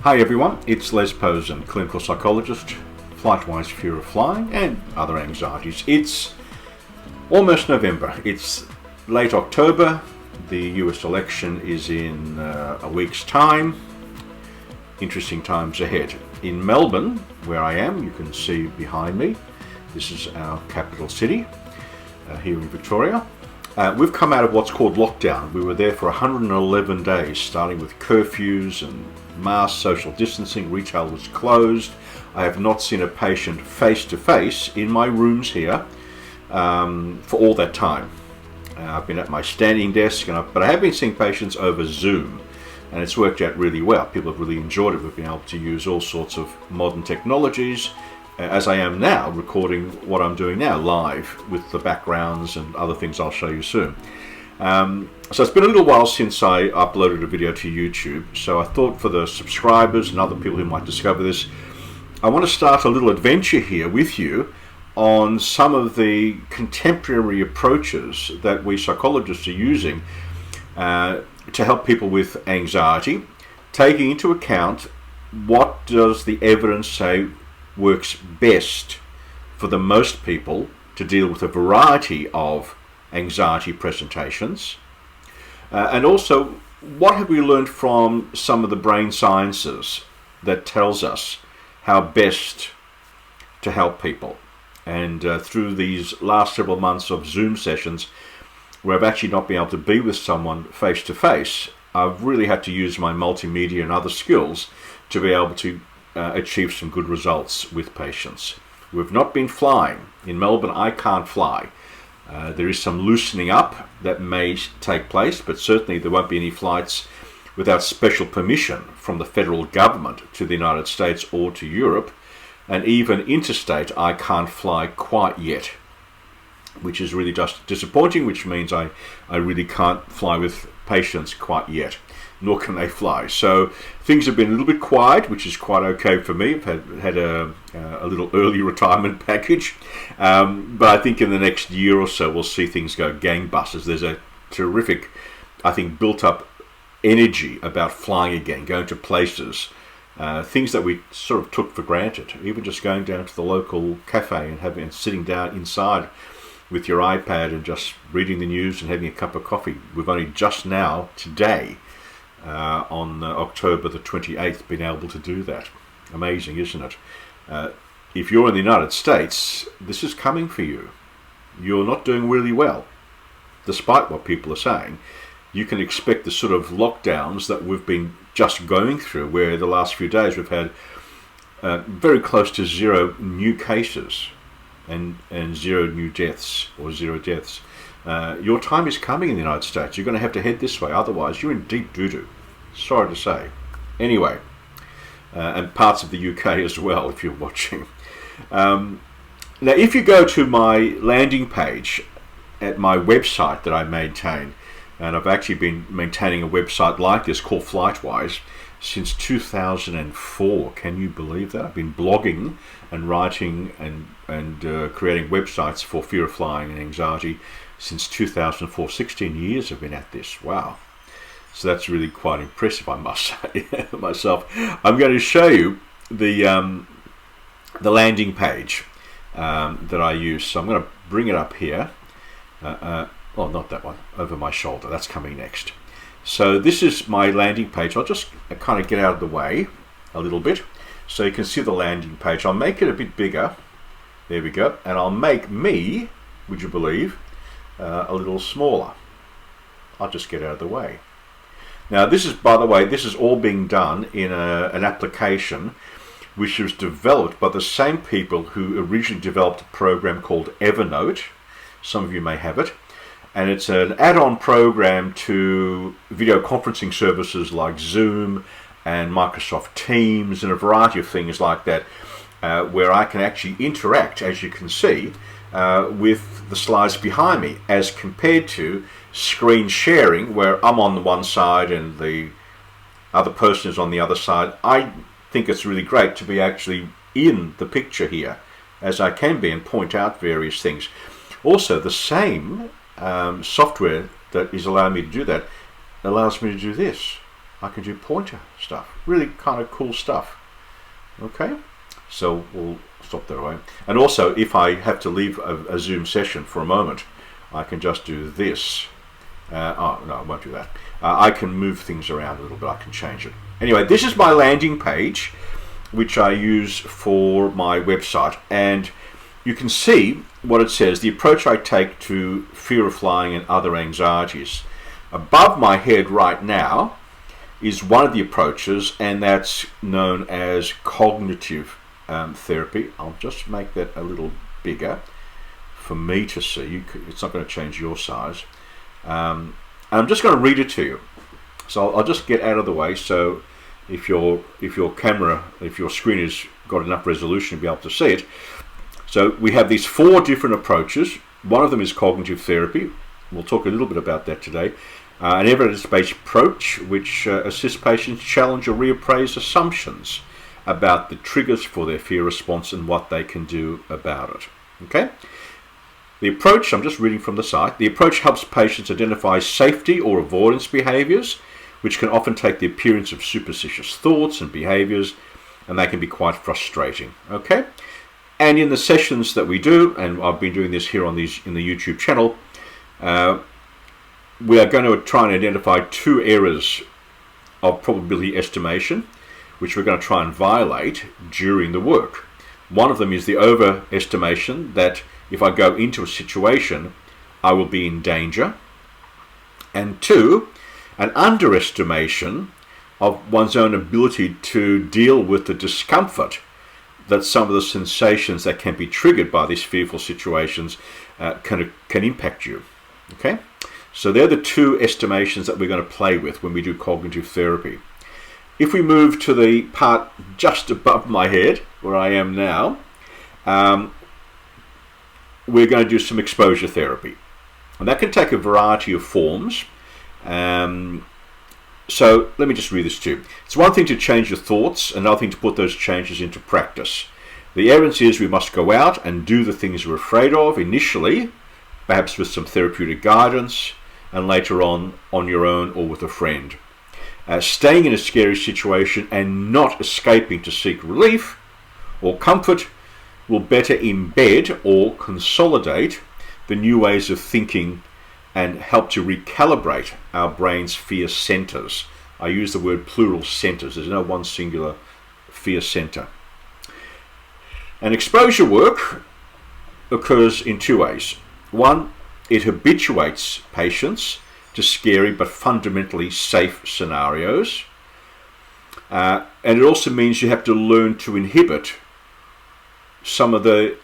Hi everyone, it's Les Posen, clinical psychologist, flight-wise fear of flying and other anxieties. It's almost November, it's late October, the US election is in a week's time, interesting times ahead. In Melbourne, where I am, you can see behind me, this is our capital city here in Victoria. We've come out of what's called lockdown. We were there for 111 days, starting with curfews and mass social distancing. Retail was closed. I have not seen a patient face to face in my rooms here for all that time. I've been at my standing desk, but I have been seeing patients over Zoom, and it's worked out really well. People have really enjoyed it. We've been able to use all sorts of modern technologies, as I am now recording what I'm doing now live with the backgrounds and other things I'll show you soon. So it's been a little while since I uploaded a video to YouTube, so I thought for the subscribers and other people who might discover this, I want to start a little adventure here with you on some of the contemporary approaches that we psychologists are using to help people with anxiety, taking into account what does the evidence say works best for the most people to deal with a variety of anxiety presentations, and also what have we learned from some of the brain sciences that tells us how best to help people. And through these last several months of Zoom sessions where I've actually not been able to be with someone face to face, I've really had to use my multimedia and other skills to be able to achieve some good results with patients. We've not been flying. In Melbourne, I can't fly. There is some loosening up that may take place, but certainly there won't be any flights without special permission from the federal government to the United States or to Europe. And even interstate, I can't fly quite yet, which is really just disappointing, which means I really can't fly with patients quite yet, nor can they fly. So things have been a little bit quiet, which is quite okay for me. I've had a little early retirement package, but I think in the next year or so we'll see things go gangbusters. There's a terrific, I think, built up energy about flying again, going to places, things that we sort of took for granted, even just going down to the local cafe and sitting down inside with your iPad and just reading the news and having a cup of coffee. We've only just now, today, on October the 28th, been able to do that. Amazing, isn't it? If you're in the United States, this is coming for you. You're not doing really well, despite what people are saying. You can expect the sort of lockdowns that we've been just going through, where the last few days we've had very close to zero new cases and zero new deaths, or zero deaths. Your time is coming in the United States. You're going to have to head this way, otherwise you're in deep doo-doo. Sorry to say. Anyway, and parts of the UK as well, if you're watching. Now, if you go to my landing page at my website that I maintain, and I've actually been maintaining a website like this called FlightWise since 2004. Can you believe that? I've been blogging and writing and creating websites for fear of flying and anxiety since 2004. 16 years I've been at this. Wow. So that's really quite impressive, I must say myself. I'm going to show you the landing page that I use. So I'm going to bring it up here. Well, not that one, over my shoulder. That's coming next. So this is my landing page. I'll just kind of get out of the way a little bit so you can see the landing page. I'll make it a bit bigger. There we go. And I'll make me, would you believe, a little smaller. I'll just get out of the way. Now this is, by the way, this is all being done in an application which was developed by the same people who originally developed a program called Evernote. Some of you may have it. And it's an add-on program to video conferencing services like Zoom and Microsoft Teams and a variety of things like that, where I can actually interact, as you can see, with the slides behind me, as compared to screen sharing, where I'm on the one side and the other person is on the other side. I think it's really great to be actually in the picture here, as I can be, and point out various things. Also, the same software that is allowing me to do that allows me to do this. I can do pointer stuff. Really kind of cool stuff. Okay, so we'll stop there, right? And also, if I have to leave a Zoom session for a moment, I can just do this. Oh, no, I won't do that. I can move things around a little bit. I can change it. Anyway, this is my landing page, which I use for my website. And you can see what it says, the approach I take to fear of flying and other anxieties. Above my head right now is one of the approaches, and that's known as cognitive therapy. I'll just make that a little bigger for me to see. It's not going to change your size. And I'm just going to read it to you. So I'll just get out of the way. So if your screen has got enough resolution to be able to see it. So we have these 4 different approaches. One of them is cognitive therapy. We'll talk a little bit about that today. An evidence-based approach which assists patients challenge or reappraise assumptions about the triggers for their fear response and what they can do about it. Okay? The approach, I'm just reading from the site, the approach helps patients identify safety or avoidance behaviours, which can often take the appearance of superstitious thoughts and behaviours, and they can be quite frustrating. Okay? And in the sessions that we do, and I've been doing this here in the YouTube channel, we are going to try and identify 2 errors of probability estimation, which we're going to try and violate during the work. One of them is the overestimation that if I go into a situation, I will be in danger. And 2, an underestimation of one's own ability to deal with the discomfort that some of the sensations that can be triggered by these fearful situations can impact you. Okay? So they're the 2 estimations that we're going to play with when we do cognitive therapy. If we move to the part just above my head, where I am now, we're going to do some exposure therapy. And that can take a variety of forms. So let me just read this to you. It's one thing to change your thoughts, another thing to put those changes into practice. The evidence is we must go out and do the things we're afraid of initially, perhaps with some therapeutic guidance, and later on your own or with a friend. Staying in a scary situation and not escaping to seek relief or comfort will better embed or consolidate the new ways of thinking and help to recalibrate our brain's fear centers. I use the word plural centers. There's no one singular fear center. And exposure work occurs in 2 ways. One, it habituates patients to scary but fundamentally safe scenarios. And it also means you have to learn to inhibit some of the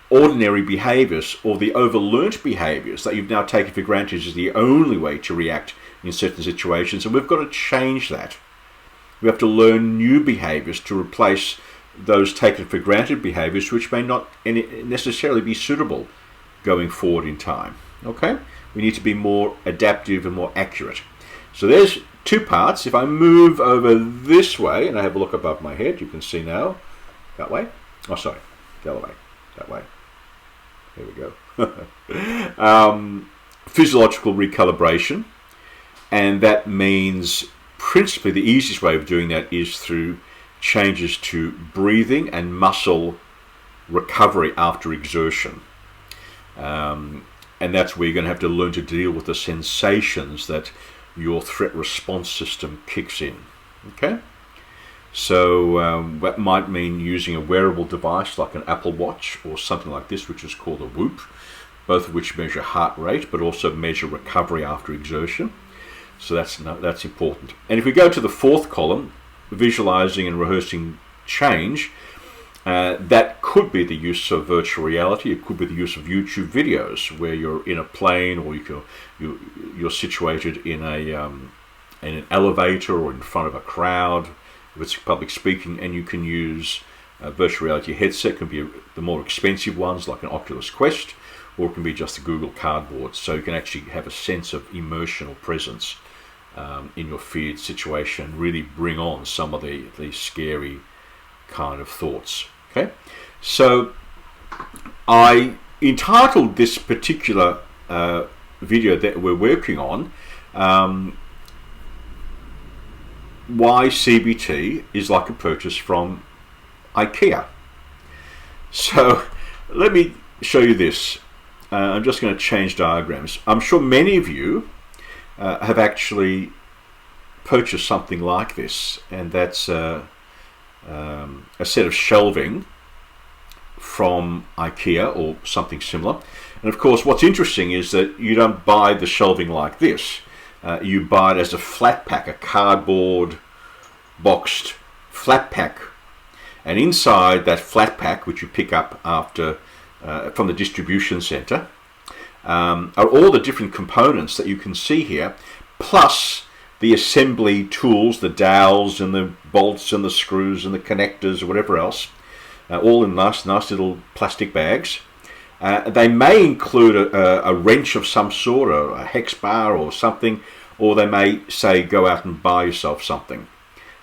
ordinary behaviors or the overlearnt behaviors that you've now taken for granted is the only way to react in certain situations. And we've got to change that. We have to learn new behaviors to replace those taken for granted behaviors which may not necessarily be suitable going forward in time. Okay? We need to be more adaptive and more accurate. So there's 2 parts. If I move over this way and I have a look above my head, you can see now, that way. Oh, sorry, the other way, that way. There we go. Physiological recalibration. And that means principally the easiest way of doing that is through changes to breathing and muscle recovery after exertion. And that's where you're going to have to learn to deal with the sensations that your threat response system kicks in. Okay? So that might mean using a wearable device like an Apple Watch or something like this, which is called a Whoop, both of which measure heart rate but also measure recovery after exertion. So that's important. And if we go to the 4th column, visualizing and rehearsing change, that could be the use of virtual reality. It could be the use of YouTube videos where you're in a plane or you're situated in an elevator or in front of a crowd. If it's public speaking, and you can use a virtual reality headset. It can be the more expensive ones like an Oculus Quest, or it can be just a Google Cardboard. So you can actually have a sense of immersion or presence in your feared situation, really bring on some of the scary kind of thoughts. Okay, so I entitled this particular video that we're working on, why CBT is like a purchase from Ikea. So let me show you this. I'm just going to change diagrams. I'm sure many of you have actually purchased something like this, and that's a set of shelving from Ikea or something similar. And of course, what's interesting is that you don't buy the shelving like this. You buy it as a flat pack, a cardboard boxed flat pack. And inside that flat pack, which you pick up after from the distribution center, are all the different components that you can see here, plus the assembly tools, the dowels and the bolts and the screws and the connectors or whatever else, all in nice little plastic bags. They may include a wrench of some sort, or a hex bar or something, or they may say go out and buy yourself something.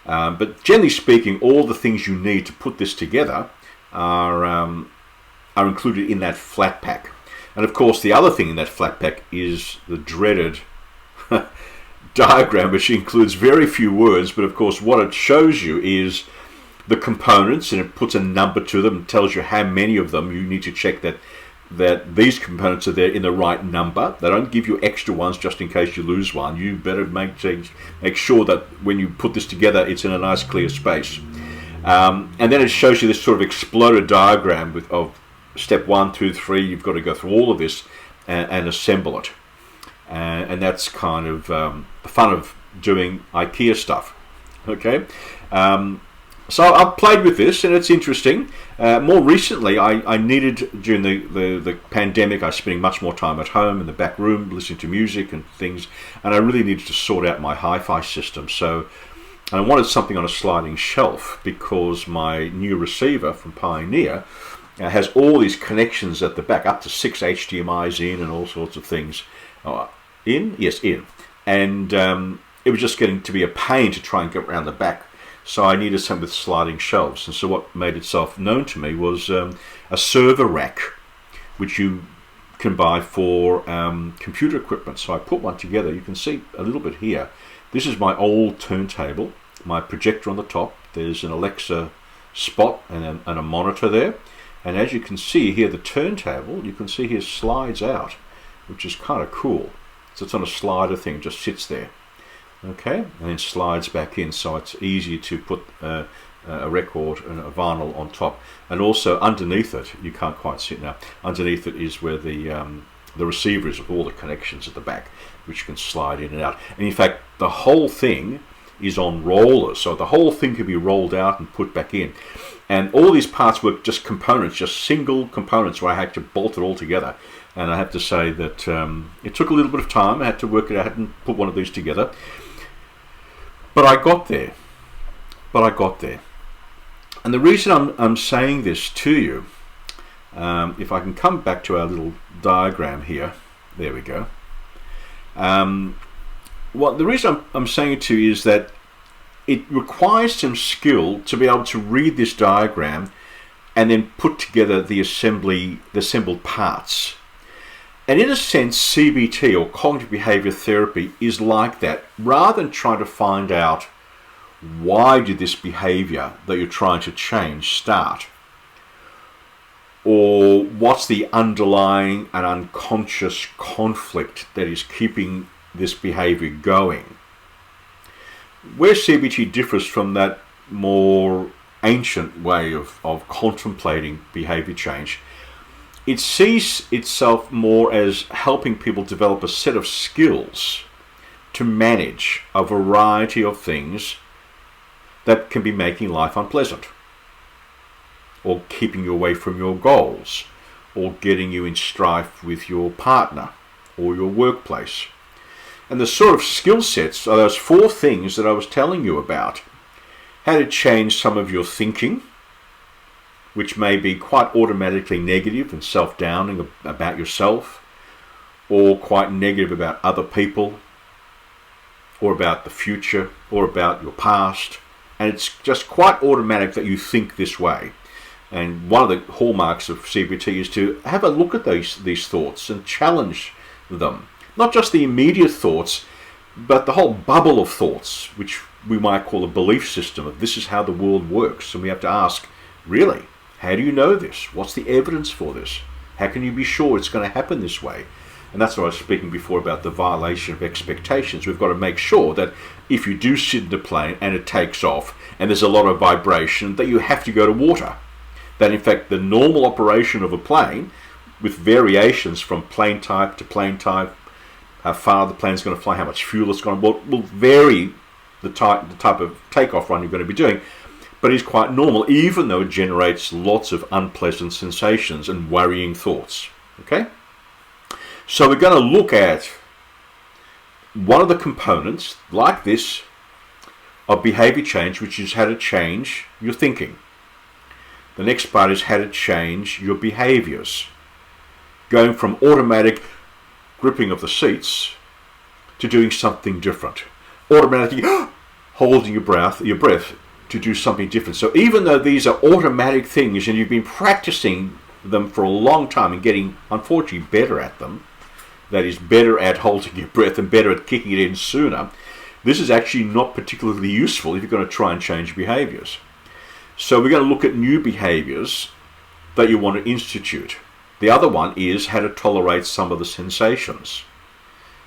But generally speaking, all the things you need to put this together are included in that flat pack. And of course, the other thing in that flat pack is the dreaded diagram, which includes very few words, but of course what it shows you is the components, and it puts a number to them and tells you how many of them. You need to check that these components are there in the right number. They don't give you extra ones just in case you lose one. You better make sure that when you put this together, it's in a nice clear space. And then it shows you this sort of exploded diagram of step 1, 2, 3. You've got to go through all of this and assemble it. And that's kind of the fun of doing IKEA stuff. Okay. So I've played with this, and it's interesting. More recently, I needed, during the pandemic, I was spending much more time at home in the back room, listening to music and things, and I really needed to sort out my hi-fi system. So I wanted something on a sliding shelf, because my new receiver from Pioneer has all these connections at the back, up to 6 HDMIs in and all sorts of things. In? Yes, in. And it was just getting to be a pain to try and get around the back. So I needed something with sliding shelves. And so what made itself known to me was a server rack, which you can buy for computer equipment. So I put one together. You can see a little bit here. This is my old turntable, my projector on the top. There's an Alexa spot and a monitor there. And as you can see here, the turntable, you can see here slides out, which is kind of cool. So it's on a slider thing, just sits there. Okay, and then slides back in, so it's easy to put a record and a vinyl on top. And also underneath it, you can't quite see it now, underneath it is where the receiver is with all the connections at the back, which you can slide in and out. And in fact, the whole thing is on rollers, so the whole thing can be rolled out and put back in. And all these parts were just components, just single components, where I had to bolt it all together. And I have to say that it took a little bit of time. I had to work it out and put one of these together. But I got there. And the reason I'm saying this to you, if I can come back to our little diagram here, there we go. The reason I'm saying it to you is that it requires some skill to be able to read this diagram and then put together the assembled parts. And in a sense, CBT, or Cognitive Behaviour Therapy, is like that. Rather than trying to find out why did this behaviour that you're trying to change start, or what's the underlying and unconscious conflict that is keeping this behaviour going. Where CBT differs from that more ancient way of contemplating behaviour change, it sees itself more as helping people develop a set of skills to manage a variety of things that can be making life unpleasant, or keeping you away from your goals, or getting you in strife with your partner or your workplace. And the sort of skill sets are those 4 things that I was telling you about. How to change some of your thinking, which may be quite automatically negative and self-downing about yourself, or quite negative about other people. or about the future, or about your past, and it's just quite automatic that you think this way. And one of the hallmarks of CBT is to have a look at these thoughts and challenge them. Not just the immediate thoughts, but the whole bubble of thoughts, which we might call a belief system of this is how the world works. And we have to ask, really, how do you know this? What's the evidence for this? How can you be sure it's going to happen this way? And that's what I was speaking before about the violation of expectations. We've got to make sure that if you do sit in a plane and it takes off and there's a lot of vibration, that you have to go to water. That in fact the normal operation of a plane, with variations from plane type to plane type, how far the plane's going to fly, how much fuel it's going to, will vary the type of takeoff run you're going to be doing. But it's quite normal, even though it generates lots of unpleasant sensations and worrying thoughts. Okay? So we're going to look at one of the components, like this, of behavior change, which is how to change your thinking. The next part is how to change your behaviors. Going from automatic gripping of the seats to doing something different. Automatically holding your breath to do something different. So even though these are automatic things and you've been practicing them for a long time and getting, unfortunately, better at them, that is, better at holding your breath and better at kicking it in sooner, this is actually not particularly useful if you're going to try and change behaviors. So we're going to look at new behaviors that you want to institute. The other one is how to tolerate some of the sensations.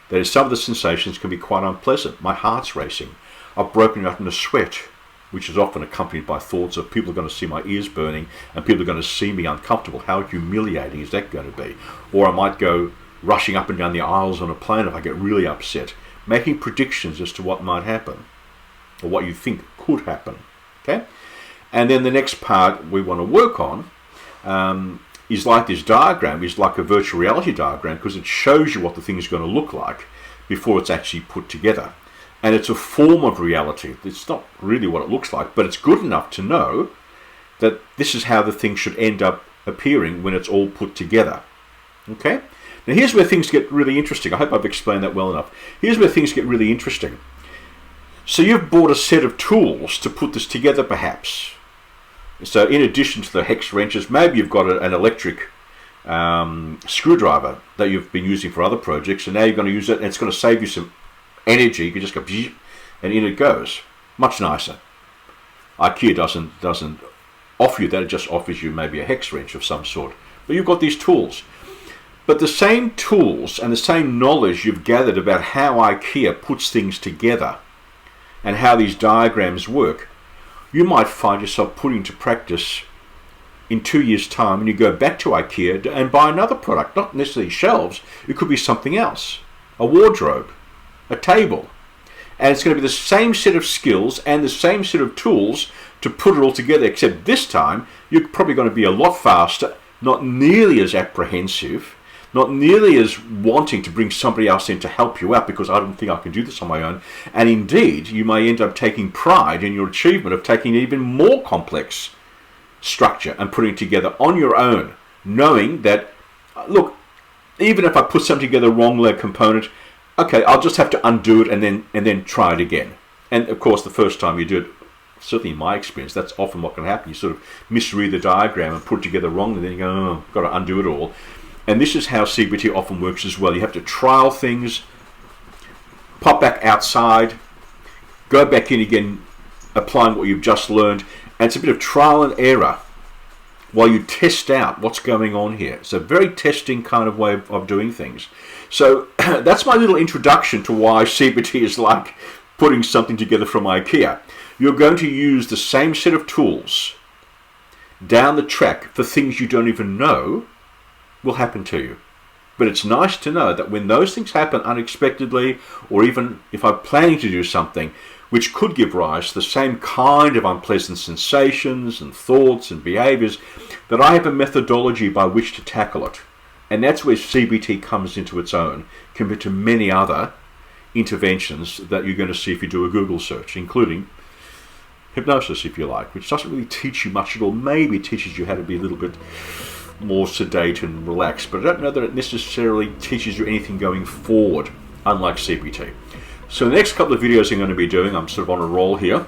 That is, some of the sensations can be quite unpleasant. My heart's racing. I've broken out in a sweat, which is often accompanied by thoughts of people are going to see my ears burning and people are going to see me uncomfortable. How humiliating is that going to be? Or I might go rushing up and down the aisles on a plane if I get really upset, making predictions as to what might happen or what you think could happen. Okay? And then the next part we want to work on is like this diagram, is like a virtual reality diagram, because it shows you what the thing is going to look like before it's actually put together. And it's a form of reality. It's not really what it looks like, but it's good enough to know that this is how the thing should end up appearing when it's all put together. Okay? Now here's where things get really interesting. I hope I've explained that well enough. Here's where things get really interesting. So you've bought a set of tools to put this together, perhaps. So in addition to the hex wrenches, maybe you've got an electric screwdriver that you've been using for other projects, and now you're going to use it, and it's going to save you some energy. You can just go, and in it goes. Much nicer. Ikea doesn't offer you that, it just offers you maybe a hex wrench of some sort. But you've got these tools. But the same tools and the same knowledge you've gathered about how Ikea puts things together and how these diagrams work, you might find yourself putting to practice in 2 years' time, and you go back to Ikea and buy another product, not necessarily shelves, it could be something else, a wardrobe, a table. And it's going to be the same set of skills and the same set of tools to put it all together, except this time you're probably going to be a lot faster, not nearly as apprehensive, not nearly as wanting to bring somebody else in to help you out because I don't think I can do this on my own. And indeed, you may end up taking pride in your achievement of taking an even more complex structure and putting it together on your own, knowing that, look, even if I put something together wrong leg component, okay, I'll just have to undo it and then try it again. And of course, the first time you do it, certainly in my experience, that's often what can happen. You sort of misread the diagram and put it together wrong, and then you go, oh, got to undo it all. And this is how CBT often works as well. You have to trial things, pop back outside, go back in again, applying what you've just learned. And it's a bit of trial and error while you test out what's going on here. It's a very testing kind of way of doing things. So that's my little introduction to why CBT is like putting something together from Ikea. You're going to use the same set of tools down the track for things you don't even know will happen to you. But it's nice to know that when those things happen unexpectedly, or even if I'm planning to do something which could give rise to the same kind of unpleasant sensations and thoughts and behaviors, that I have a methodology by which to tackle it. And that's where CBT comes into its own compared to many other interventions that you're going to see if you do a Google search, including hypnosis, if you like, which doesn't really teach you much at all. Maybe it teaches you how to be a little bit more sedate and relaxed, but I don't know that it necessarily teaches you anything going forward, unlike CBT. So the next couple of videos I'm going to be doing, I'm sort of on a roll here.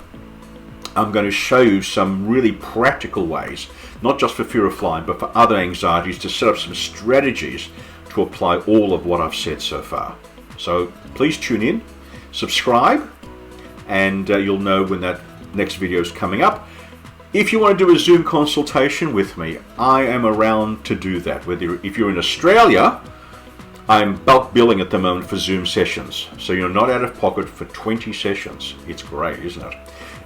I'm going to show you some really practical ways, not just for fear of flying, but for other anxieties, to set up some strategies to apply all of what I've said so far. So please tune in, subscribe, and you'll know when that next video is coming up. If you want to do a Zoom consultation with me, I am around to do that. If you're in Australia, I'm bulk billing at the moment for Zoom sessions, so you're not out of pocket for 20 sessions. It's great, isn't it?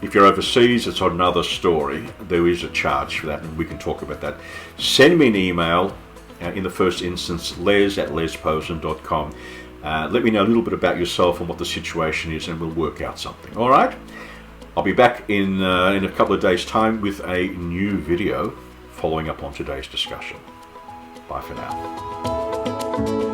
If you're overseas, it's another story. There is a charge for that, and we can talk about that. Send me an email, in the first instance, les@lesposen.com. Let me know a little bit about yourself and what the situation is, and we'll work out something. All right? I'll be back in a couple of days' time with a new video following up on today's discussion. Bye for now.